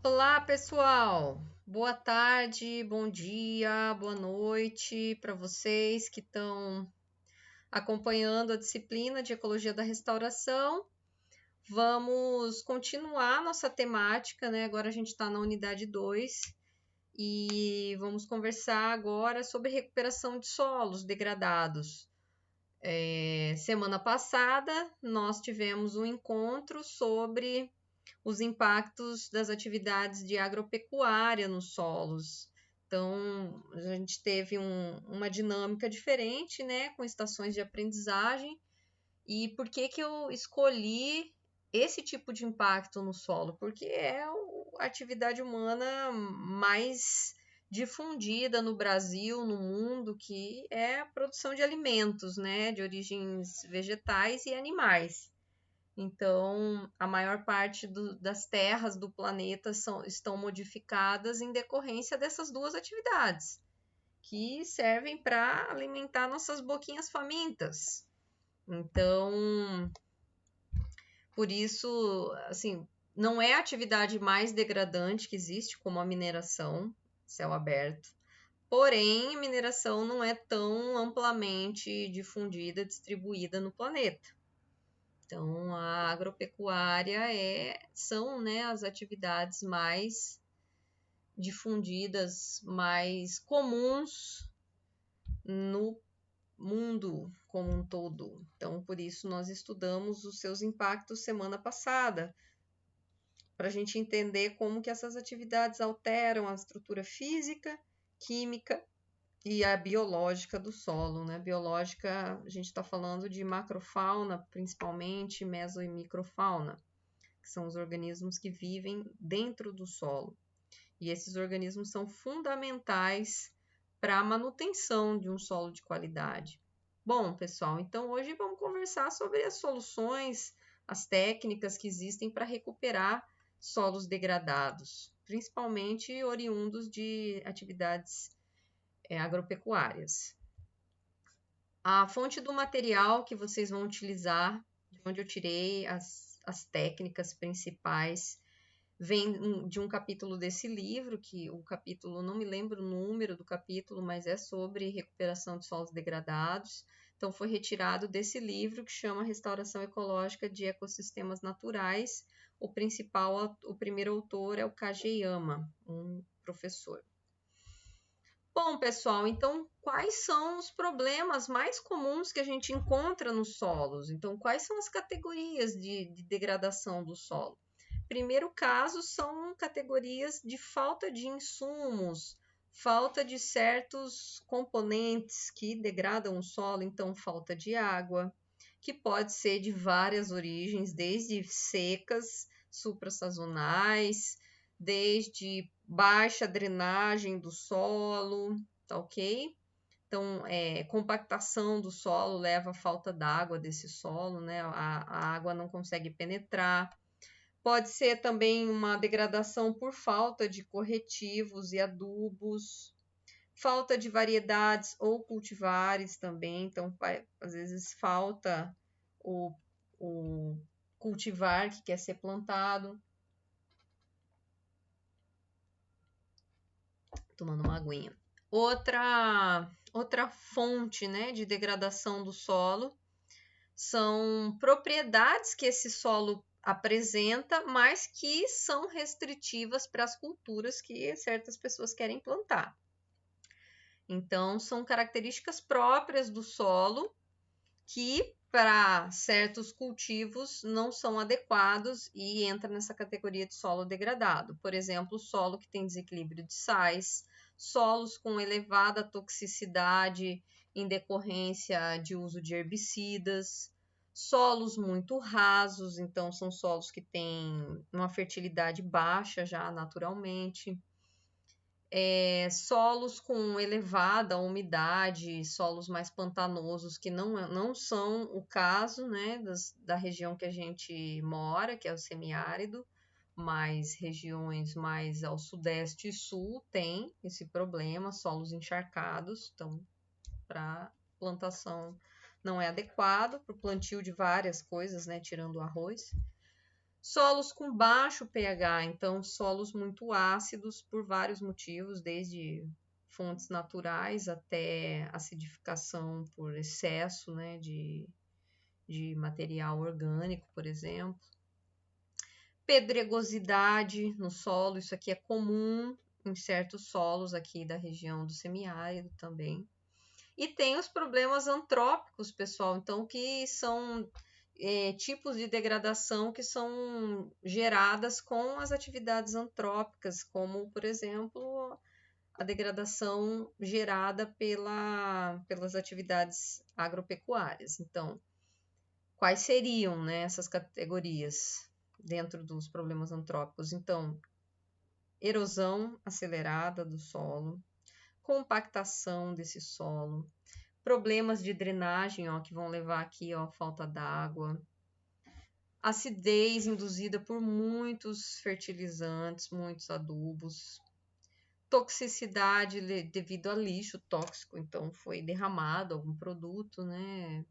Olá, pessoal! Boa tarde, bom dia, boa noite para vocês que estão acompanhando a disciplina de Ecologia da Restauração. Vamos continuar nossa temática, né? Agora a gente está na unidade 2 e vamos conversar agora sobre recuperação de solos degradados. Semana passada nós tivemos um encontro sobre os impactos das atividades de agropecuária nos solos. Então, a gente teve uma dinâmica diferente, né, com estações de aprendizagem. E por que eu escolhi esse tipo de impacto no solo? Porque é a atividade humana mais difundida no Brasil, no mundo, que é a produção de alimentos, né, de origens vegetais e animais. Então, a maior parte das terras do planeta estão modificadas em decorrência dessas duas atividades, que servem para alimentar nossas boquinhas famintas. Então, por isso, assim, não é a atividade mais degradante que existe, como a mineração, céu aberto. Porém, a mineração não é tão amplamente difundida, distribuída no planeta. Então, a agropecuária são, né, as atividades mais difundidas, mais comuns no mundo como um todo. Então, por isso, nós estudamos os seus impactos semana passada, para a gente entender como que essas atividades alteram a estrutura física, química e a biológica do solo, né? Biológica, a gente está falando de macrofauna, principalmente meso e microfauna, que são os organismos que vivem dentro do solo. E esses organismos são fundamentais para a manutenção de um solo de qualidade. Bom, pessoal, então hoje vamos conversar sobre as soluções, as técnicas que existem para recuperar solos degradados, principalmente oriundos de atividades agropecuárias. A fonte do material que vocês vão utilizar, de onde eu tirei as técnicas principais, vem de um capítulo desse livro, que o capítulo, não me lembro o número do capítulo, mas é sobre recuperação de solos degradados. Então, foi retirado desse livro que chama Restauração Ecológica de Ecossistemas Naturais. O primeiro autor é o Kageyama, um professor. Bom, pessoal, então quais são os problemas mais comuns que a gente encontra nos solos? Então, quais são as categorias de degradação do solo? Primeiro caso são categorias de falta de insumos, falta de certos componentes que degradam o solo, então falta de água, que pode ser de várias origens, desde secas, suprassazonais, desde baixa drenagem do solo, tá ok? Então, compactação do solo leva à falta d'água desse solo, né? A água não consegue penetrar. Pode ser também uma degradação por falta de corretivos e adubos, falta de variedades ou cultivares também. Então, às vezes falta o cultivar que quer ser plantado. Tomando uma aguinha. Outra fonte, né, de degradação do solo são propriedades que esse solo apresenta, mas que são restritivas para as culturas que certas pessoas querem plantar. Então, são características próprias do solo que para certos cultivos não são adequados e entra nessa categoria de solo degradado. Por exemplo, solo que tem desequilíbrio de sais, solos com elevada toxicidade em decorrência de uso de herbicidas, solos muito rasos, então são solos que têm uma fertilidade baixa já naturalmente. Solos com elevada umidade, solos mais pantanosos, que não são o caso, né, da região que a gente mora, que é o semiárido, mas regiões mais ao sudeste e sul tem esse problema, solos encharcados, então para plantação não é adequado, para o plantio de várias coisas, né, tirando o arroz. Solos com baixo pH, então solos muito ácidos por vários motivos, desde fontes naturais até acidificação por excesso, né, de material orgânico, por exemplo. Pedregosidade no solo, isso aqui é comum em certos solos aqui da região do semiárido também. E tem os problemas antrópicos, pessoal, então que são tipos de degradação que são geradas com as atividades antrópicas, como, por exemplo, a degradação gerada pelas atividades agropecuárias. Então, quais seriam, né, essas categorias dentro dos problemas antrópicos? Então, erosão acelerada do solo, compactação desse solo, problemas de drenagem, ó, que vão levar aqui, ó, falta d'água, acidez induzida por muitos fertilizantes, muitos adubos, toxicidade devido a lixo tóxico, então foi derramado algum produto, né?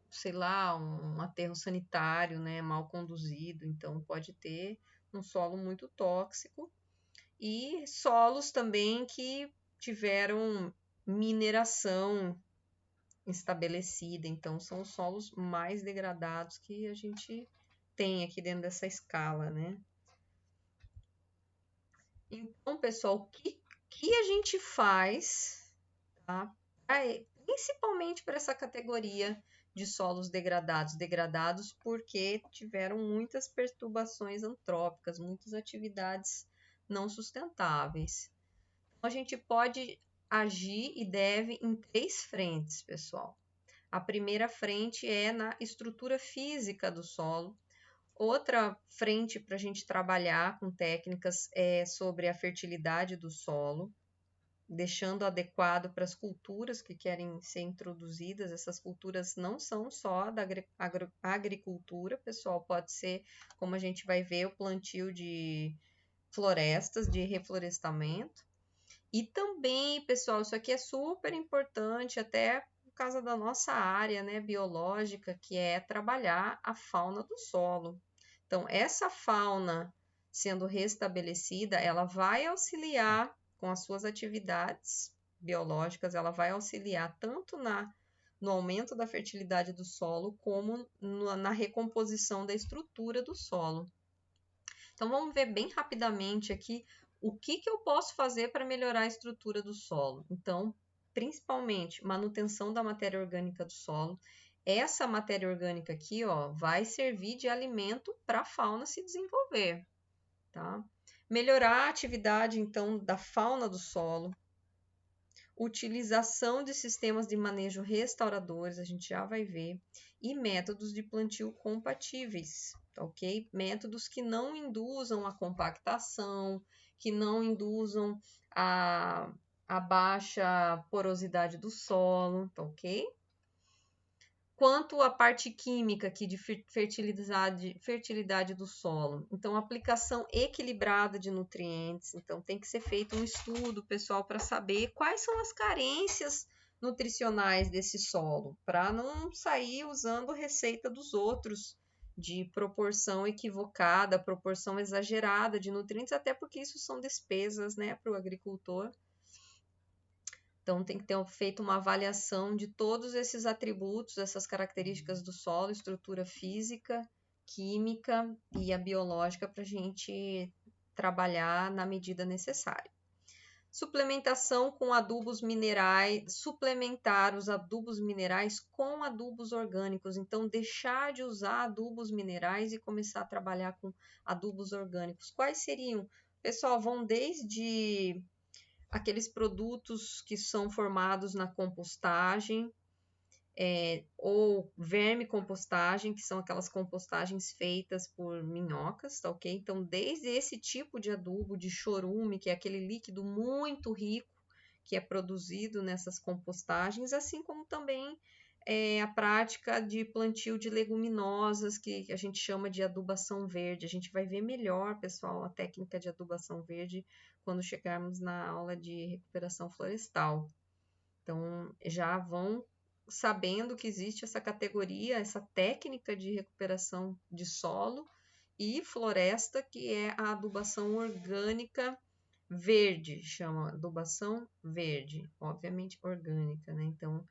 Sei lá, um aterro sanitário, né, mal conduzido, então pode ter um solo muito tóxico e solos também que tiveram mineração estabelecida, então são os solos mais degradados que a gente tem aqui dentro dessa escala, né? Então, pessoal, o que a gente faz, tá? Principalmente para essa categoria de solos degradados porque tiveram muitas perturbações antrópicas, muitas atividades não sustentáveis. Então, a gente pode agir e deve em 3 frentes, pessoal. A primeira frente é na estrutura física do solo. Outra frente para a gente trabalhar com técnicas é sobre a fertilidade do solo, deixando adequado para as culturas que querem ser introduzidas. Essas culturas não são só da agricultura, pessoal, pode ser, como a gente vai ver, o plantio de florestas, de reflorestamento. E também, pessoal, isso aqui é super importante, até por causa da nossa área, né, biológica, que é trabalhar a fauna do solo. Então, essa fauna sendo restabelecida, ela vai auxiliar com as suas atividades biológicas, ela vai auxiliar tanto no aumento da fertilidade do solo, como na recomposição da estrutura do solo. Então, vamos ver bem rapidamente aqui o que eu posso fazer para melhorar a estrutura do solo. Então, principalmente, manutenção da matéria orgânica do solo. Essa matéria orgânica aqui, ó, vai servir de alimento para a fauna se desenvolver, tá? Melhorar a atividade, então, da fauna do solo. Utilização de sistemas de manejo restauradores, a gente já vai ver. E métodos de plantio compatíveis, ok? Métodos que não induzam a compactação, que não induzam a baixa porosidade do solo, ok? Quanto à parte química aqui de fertilidade do solo, então aplicação equilibrada de nutrientes, então tem que ser feito um estudo, pessoal, para saber quais são as carências nutricionais desse solo, para não sair usando receita dos outros de proporção equivocada, proporção exagerada de nutrientes, até porque isso são despesas, né, para o agricultor. Então, tem que ter feito uma avaliação de todos esses atributos, essas características do solo, estrutura física, química e a biológica para a gente trabalhar na medida necessária. Suplementação com adubos minerais, suplementar os adubos minerais com adubos orgânicos. Então, deixar de usar adubos minerais e começar a trabalhar com adubos orgânicos. Quais seriam? Pessoal, vão desde aqueles produtos que são formados na compostagem, ou vermicompostagem, que são aquelas compostagens feitas por minhocas, tá ok? Então, desde esse tipo de adubo, de chorume, que é aquele líquido muito rico que é produzido nessas compostagens, assim como também a prática de plantio de leguminosas, que a gente chama de adubação verde. A gente vai ver melhor, pessoal, a técnica de adubação verde quando chegarmos na aula de recuperação florestal. Então, já vão sabendo que existe essa categoria, essa técnica de recuperação de solo, e floresta, que é a adubação orgânica verde, chama adubação verde, obviamente orgânica, né? Então,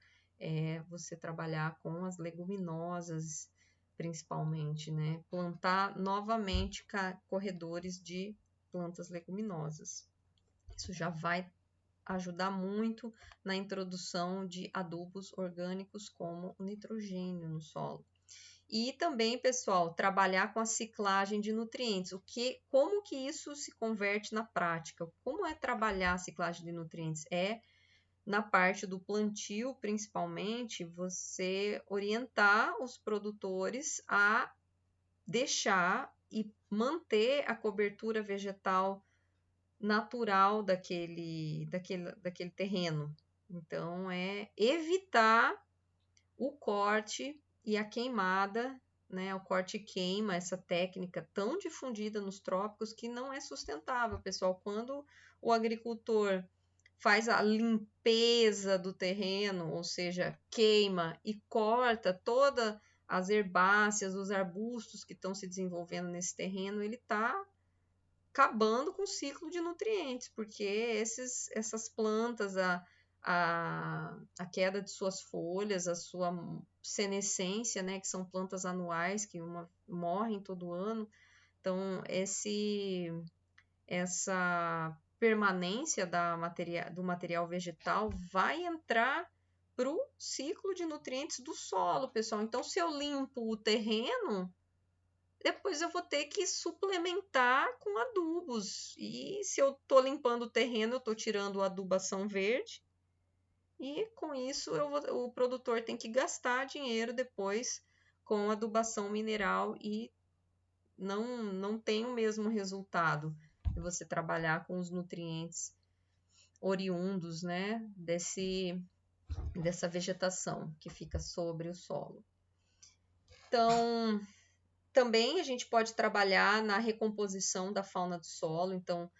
você trabalhar com as leguminosas, principalmente, né? Plantar novamente corredores de plantas leguminosas. Isso já vai ajudar muito na introdução de adubos orgânicos como o nitrogênio no solo. E também, pessoal, trabalhar com a ciclagem de nutrientes. Como que isso se converte na prática? Como é trabalhar a ciclagem de nutrientes? É na parte do plantio, principalmente, você orientar os produtores a deixar e manter a cobertura vegetal natural daquele terreno. Então, é evitar o corte e a queimada, né? O corte e queima, essa técnica tão difundida nos trópicos que não é sustentável, pessoal. Quando o agricultor faz a limpeza do terreno, ou seja, queima e corta todas as herbáceas, os arbustos que estão se desenvolvendo nesse terreno, ele está acabando com o ciclo de nutrientes, porque essas plantas, a queda de suas folhas, a sua senescência, né, que são plantas anuais que morrem todo ano, então essa permanência do material vegetal vai entrar para o ciclo de nutrientes do solo, pessoal. Então, se eu limpo o terreno, depois eu vou ter que suplementar com adubos. E se eu estou limpando o terreno, eu estou tirando a adubação verde. E com isso o produtor tem que gastar dinheiro depois com adubação mineral e não tem o mesmo resultado de você trabalhar com os nutrientes oriundos, né, dessa vegetação que fica sobre o solo. Então, também a gente pode trabalhar na recomposição da fauna do solo, então,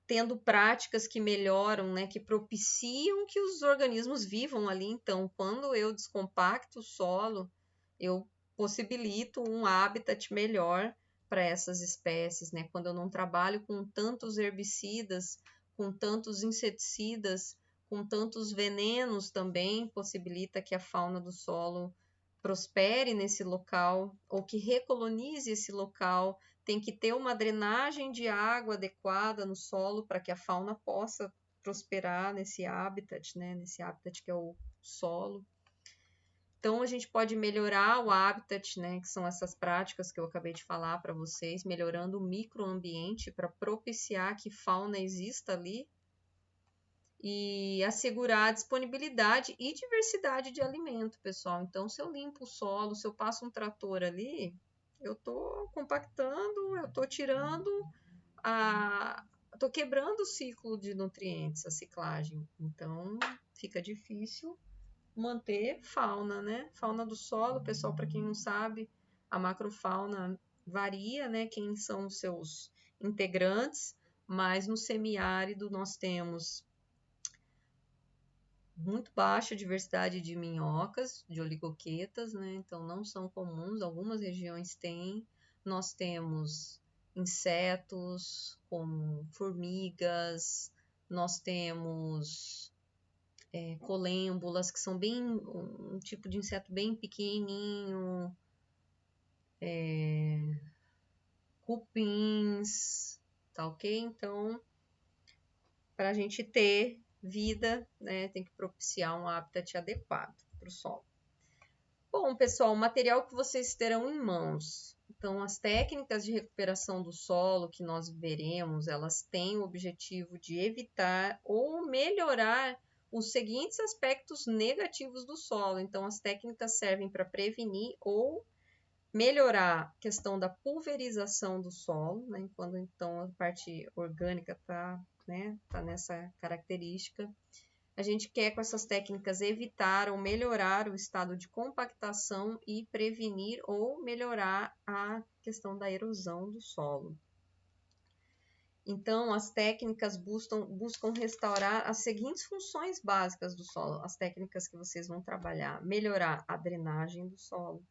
tendo práticas que melhoram, né, que propiciam que os organismos vivam ali. Então, quando eu descompacto o solo, eu possibilito um habitat melhor para essas espécies, né? Quando eu não trabalho com tantos herbicidas, com tantos inseticidas, com tantos venenos também, possibilita que a fauna do solo prospere nesse local ou que recolonize esse local. Tem que ter uma drenagem de água adequada no solo para que a fauna possa prosperar nesse habitat, né? Nesse habitat que é o solo. Então, a gente pode melhorar o habitat, né? Que são essas práticas que eu acabei de falar para vocês, melhorando o microambiente para propiciar que fauna exista ali e assegurar a disponibilidade e diversidade de alimento, pessoal. Então, se eu limpo o solo, se eu passo um trator ali, eu estou compactando, eu estou tirando estou quebrando o ciclo de nutrientes, a ciclagem. Então, fica difícil manter fauna, né? Fauna do solo, pessoal, para quem não sabe, a macrofauna varia, né? Quem são os seus integrantes, mas no semiárido nós temos muito baixa diversidade de minhocas, de oligoquetas, né? Então não são comuns, algumas regiões têm. Nós temos insetos como formigas, nós temos colêmbulas, que são um tipo de inseto bem pequenininho, cupins, tá ok? Então, para a gente ter vida, né, tem que propiciar um habitat adequado para o solo. Bom, pessoal, o material que vocês terão em mãos. Então, as técnicas de recuperação do solo que nós veremos, elas têm o objetivo de evitar ou melhorar os seguintes aspectos negativos do solo. Então, as técnicas servem para prevenir ou melhorar a questão da pulverização do solo, né? Quando então a parte orgânica está, né, tá nessa característica. A gente quer, com essas técnicas, evitar ou melhorar o estado de compactação e prevenir ou melhorar a questão da erosão do solo. Então, as técnicas buscam restaurar as seguintes funções básicas do solo, as técnicas que vocês vão trabalhar: melhorar a drenagem do solo,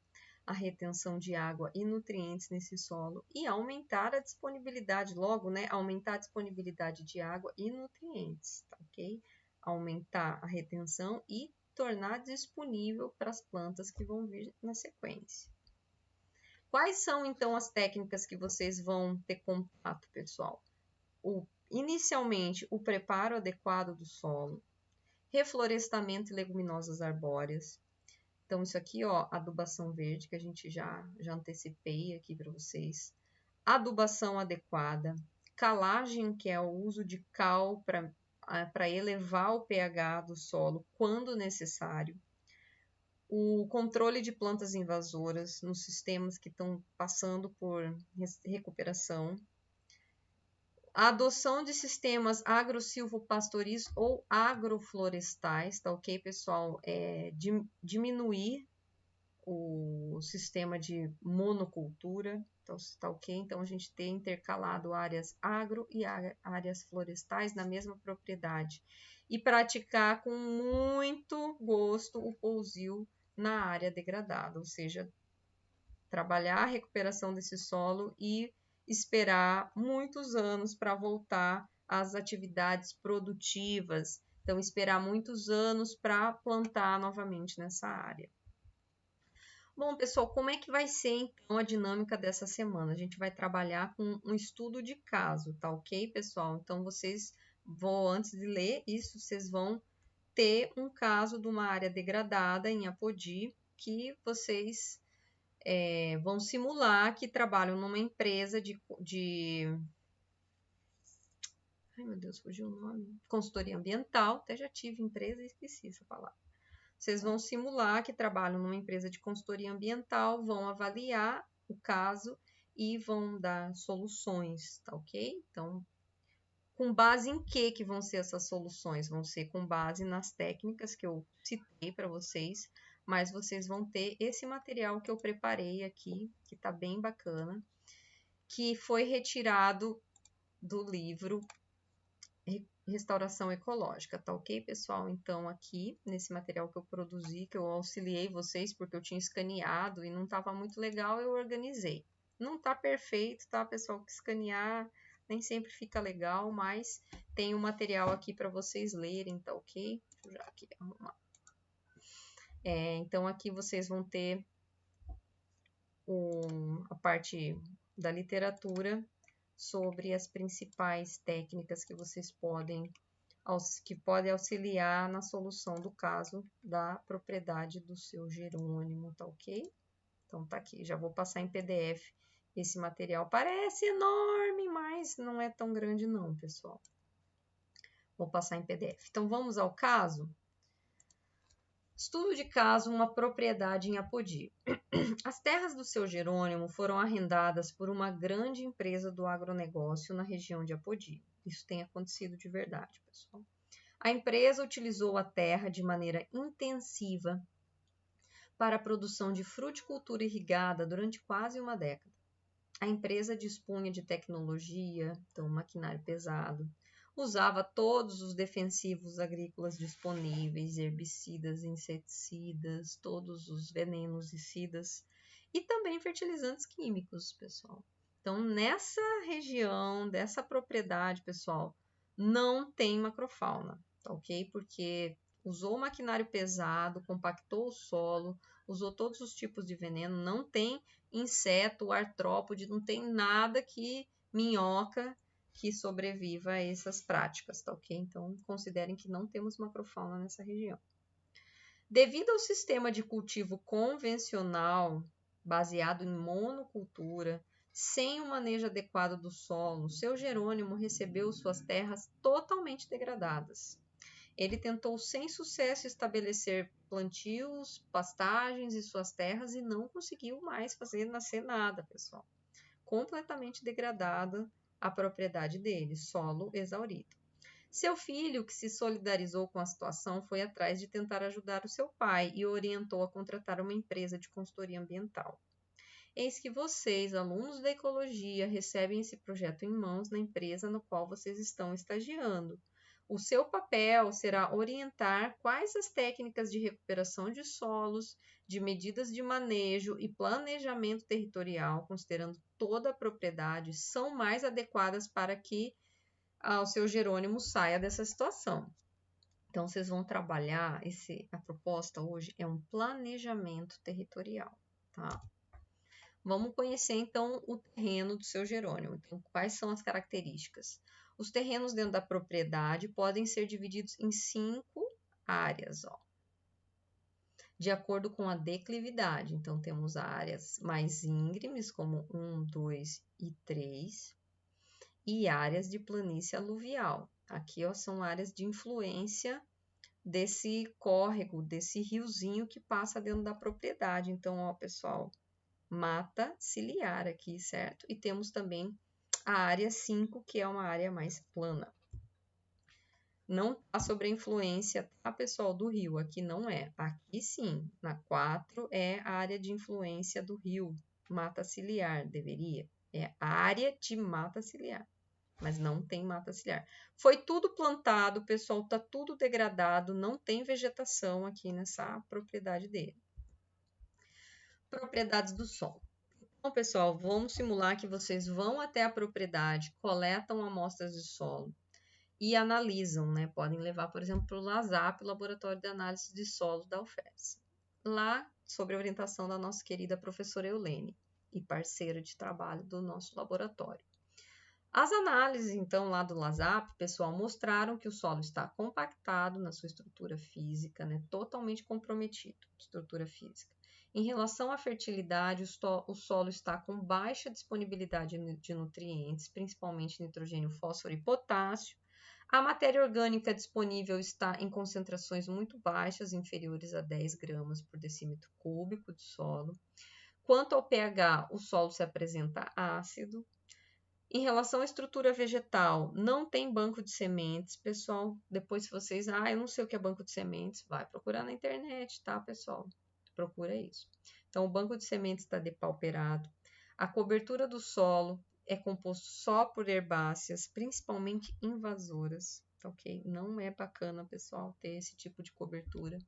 a retenção de água e nutrientes nesse solo e aumentar a disponibilidade, logo, né, aumentar a disponibilidade de água e nutrientes, tá ok? Aumentar a retenção e tornar disponível para as plantas que vão vir na sequência. Quais são, então, as técnicas que vocês vão ter contato, pessoal? Inicialmente, o preparo adequado do solo, reflorestamento e leguminosas arbóreas. Então, isso aqui, ó, adubação verde, que a gente já antecipei aqui para vocês. Adubação adequada, calagem, que é o uso de cal para elevar o pH do solo quando necessário. O controle de plantas invasoras nos sistemas que estão passando por recuperação. A adoção de sistemas agro-silvopastoris ou agroflorestais, tá ok, pessoal? Diminuir o sistema de monocultura, então, tá ok? Então, a gente tem intercalado áreas agro e áreas florestais na mesma propriedade. E praticar com muito gosto o pousio na área degradada, ou seja, trabalhar a recuperação desse solo e esperar muitos anos para voltar às atividades produtivas. Então, esperar muitos anos para plantar novamente nessa área. Bom, pessoal, como é que vai ser, então, a dinâmica dessa semana? A gente vai trabalhar com um estudo de caso, tá ok, pessoal? Então, antes de ler isso, vocês vão ter um caso de uma área degradada em Apodi, que vocês vão simular que trabalham numa empresa ai, meu Deus, fugiu o nome. Consultoria ambiental. Até já tive empresa e esqueci essa palavra. Vocês vão simular que trabalham numa empresa de consultoria ambiental, vão avaliar o caso e vão dar soluções, tá ok? Então, com base em que vão ser essas soluções? Vão ser com base nas técnicas que eu citei para vocês, mas vocês vão ter esse material que eu preparei aqui, que está bem bacana, que foi retirado do livro Restauração Ecológica, tá ok, pessoal? Então, aqui, nesse material que eu produzi, que eu auxiliei vocês, porque eu tinha escaneado e não estava muito legal, eu organizei. Não tá perfeito, tá, pessoal? Que escanear nem sempre fica legal, mas tem o material aqui para vocês lerem, tá ok? Deixa eu já aqui arrumar. Então, aqui vocês vão ter a parte da literatura sobre as principais técnicas que vocês podem auxiliar na solução do caso da propriedade do seu gerônimo, tá ok? Então, tá aqui, já vou passar em PDF esse material. Parece enorme, mas não é tão grande não, pessoal. Vou passar em PDF. Então, vamos ao caso? Estudo de caso, uma propriedade em Apodi. As terras do seu Jerônimo foram arrendadas por uma grande empresa do agronegócio na região de Apodi. Isso tem acontecido de verdade, pessoal. A empresa utilizou a terra de maneira intensiva para a produção de fruticultura irrigada durante quase uma década. A empresa dispunha de tecnologia, então maquinário pesado, usava todos os defensivos agrícolas disponíveis, herbicidas, inseticidas, todos os venenosicidas e também fertilizantes químicos, pessoal. Então, nessa região, dessa propriedade, pessoal, não tem macrofauna, tá ok? Porque usou maquinário pesado, compactou o solo, usou todos os tipos de veneno, não tem inseto, artrópode, não tem nada que minhoca que sobreviva a essas práticas, tá ok? Então, considerem que não temos macrofauna nessa região. Devido ao sistema de cultivo convencional, baseado em monocultura, sem o manejo adequado do solo, seu Jerônimo recebeu suas terras totalmente degradadas. Ele tentou sem sucesso estabelecer plantios, pastagens em suas terras e não conseguiu mais fazer nascer nada, pessoal. Completamente degradada a propriedade dele, solo exaurido. Seu filho, que se solidarizou com a situação, foi atrás de tentar ajudar o seu pai e o orientou a contratar uma empresa de consultoria ambiental. Eis que vocês, alunos da ecologia, recebem esse projeto em mãos na empresa no qual vocês estão estagiando. O seu papel será orientar quais as técnicas de recuperação de solos, de medidas de manejo e planejamento territorial, considerando toda a propriedade, são mais adequadas para que o seu Jerônimo saia dessa situação. Então, vocês vão trabalhar, a proposta hoje é um planejamento territorial, tá? Vamos conhecer, então, o terreno do seu Jerônimo. Então, quais são as características? Os terrenos dentro da propriedade podem ser divididos em 5 áreas, ó, de acordo com a declividade. Então, temos áreas mais íngremes, como 1, 2 e 3, e áreas de planície aluvial. Aqui, ó, são áreas de influência desse córrego, desse riozinho que passa dentro da propriedade. Então, ó, pessoal, mata ciliar aqui, certo? E temos também a área 5, que é uma área mais plana. Não está sobre a influência, tá, pessoal, do rio? Aqui não é. Aqui sim, na 4 é a área de influência do rio, mata ciliar, deveria. É a área de mata ciliar, mas não tem mata ciliar. Foi tudo plantado, pessoal, tá tudo degradado, não tem vegetação aqui nessa propriedade dele. Propriedades do solo. Então, pessoal, vamos simular que vocês vão até a propriedade, coletam amostras de solo e analisam, né? Podem levar, por exemplo, para o LASAP, o Laboratório de Análise de Solo da UFES. Lá, sob a orientação da nossa querida professora Eulene e parceira de trabalho do nosso laboratório. As análises, então, lá do LASAP, pessoal, mostraram que o solo está compactado na sua estrutura física, né? Totalmente comprometido, estrutura física. Em relação à fertilidade, o solo está com baixa disponibilidade de nutrientes, principalmente nitrogênio, fósforo e potássio. A matéria orgânica disponível está em concentrações muito baixas, inferiores a 10 gramas por decímetro cúbico de solo. Quanto ao pH, o solo se apresenta ácido. Em relação à estrutura vegetal, não tem banco de sementes, pessoal. Depois, se vocês, eu não sei o que é banco de sementes, vai procurar na internet, tá, pessoal? Procura isso. Então, o banco de sementes está depauperado. A cobertura do solo é composto só por herbáceas, principalmente invasoras, tá ok? Não é bacana, pessoal, ter esse tipo de cobertura.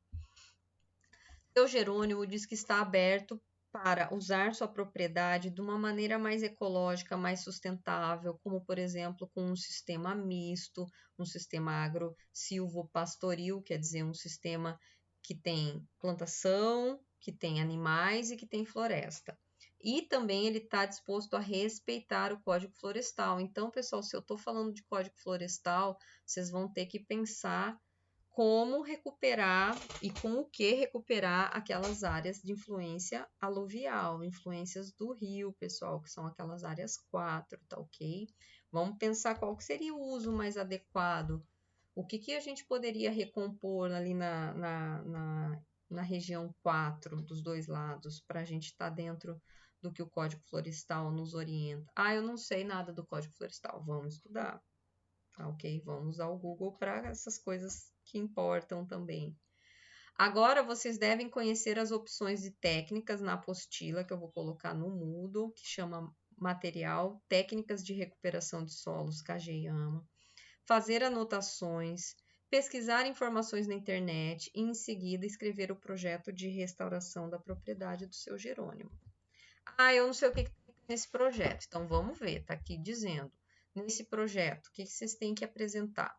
Seu Jerônimo diz que está aberto para usar sua propriedade de uma maneira mais ecológica, mais sustentável, como, por exemplo, com um sistema misto, um sistema agro-silvopastoril, quer dizer, um sistema que tem plantação, que tem animais e que tem floresta. E também ele está disposto a respeitar o Código Florestal. Então, pessoal, se eu estou falando de Código Florestal, vocês vão ter que pensar como recuperar e com o que recuperar aquelas áreas de influência aluvial, influências do rio, pessoal, que são aquelas áreas 4, tá ok? Vamos pensar qual que seria o uso mais adequado. O que a gente poderia recompor ali na região 4 dos dois lados, para a gente estar dentro do que o Código Florestal nos orienta. Eu não sei nada do Código Florestal, vamos estudar, tá ok? Vamos usar o Google para essas coisas que importam também. Agora, vocês devem conhecer as opções de técnicas na apostila, que eu vou colocar no Moodle, que chama Material Técnicas de Recuperação de Solos, Kageyama. Fazer anotações, pesquisar informações na internet e, em seguida, escrever o projeto de restauração da propriedade do seu Jerônimo. Eu não sei o que tem nesse projeto, então vamos ver, tá aqui dizendo. Nesse projeto, o que vocês têm que apresentar?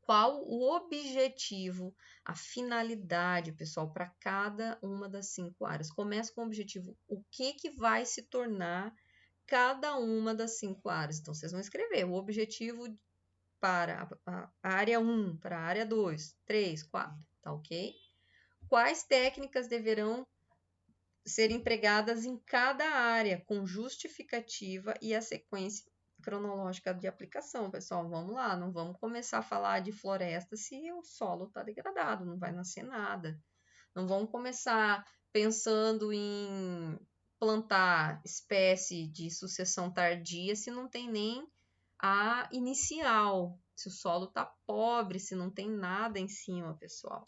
Qual o objetivo, a finalidade, pessoal, para cada uma das 5 áreas. Começa com o objetivo, o que vai se tornar cada uma das 5 áreas. Então, vocês vão escrever o objetivo para a área 1, para a área 2, 3, 4, tá ok? Quais técnicas deverão ser empregadas em cada área, com justificativa e a sequência cronológica de aplicação, pessoal. Vamos lá, não vamos começar a falar de floresta se o solo está degradado, não vai nascer nada. Não vamos começar pensando em plantar espécie de sucessão tardia se não tem nem a inicial, se o solo está pobre, se não tem nada em cima, pessoal.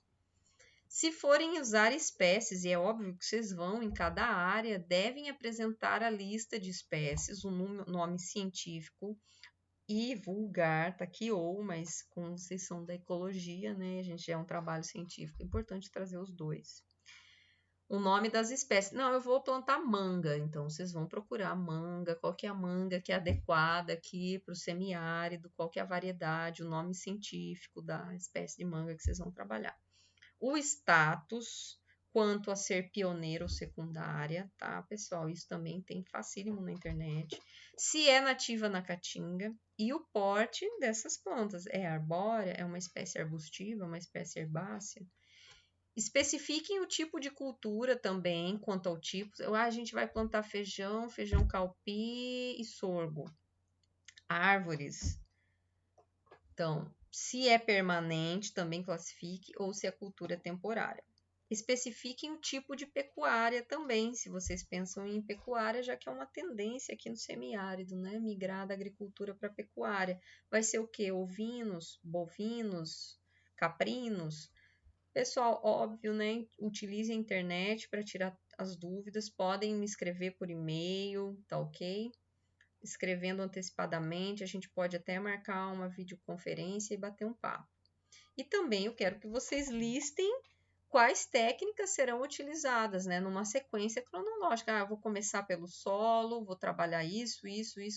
Se forem usar espécies, e é óbvio que vocês vão em cada área, devem apresentar a lista de espécies, o nome científico e vulgar, tá aqui ou, mas como vocês são da ecologia, né? A gente é um trabalho científico, é importante trazer os dois. O nome das espécies. Não, eu vou plantar manga, então vocês vão procurar manga, qual que é a manga que é adequada aqui para o semiárido, qual que é a variedade, o nome científico da espécie de manga que vocês vão trabalhar. O status quanto a ser pioneiro ou secundária, tá, pessoal? Isso também tem facílimo na internet. Se é nativa na caatinga e o porte dessas plantas. É arbórea, é uma espécie arbustiva, uma espécie herbácea. Especifiquem o tipo de cultura também, quanto ao tipo. A gente vai plantar feijão, feijão calpi e sorgo. Árvores. Então, se é permanente, também classifique, ou se a cultura é temporária. Especifiquem o tipo de pecuária também, se vocês pensam em pecuária, já que é uma tendência aqui no semiárido, né? Migrar da agricultura para a pecuária. Vai ser o quê? Ovinos, bovinos, caprinos? Pessoal, óbvio, né? Utilize a internet para tirar as dúvidas. Podem me escrever por e-mail, tá ok? Escrevendo antecipadamente, a gente pode até marcar uma videoconferência e bater um papo. E também eu quero que vocês listem quais técnicas serão utilizadas, né? Numa sequência cronológica. Eu vou começar pelo solo, vou trabalhar isso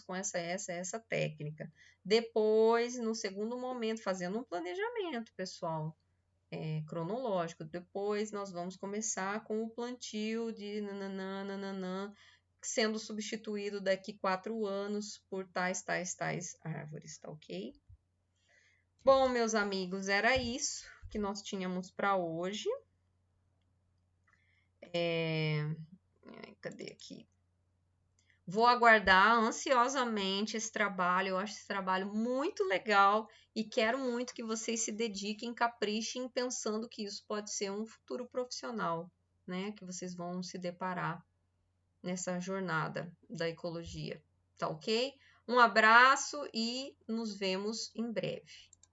com essa técnica. Depois, no segundo momento, fazendo um planejamento, pessoal. Cronológico. Depois nós vamos começar com o plantio de nananã, sendo substituído daqui 4 anos por tais árvores, tá ok? Bom, meus amigos, era isso que nós tínhamos para hoje. Cadê aqui? Vou aguardar ansiosamente esse trabalho. Eu acho esse trabalho muito legal e quero muito que vocês se dediquem, caprichem, pensando que isso pode ser um futuro profissional, né? Que vocês vão se deparar nessa jornada da ecologia. Tá ok? Um abraço e nos vemos em breve.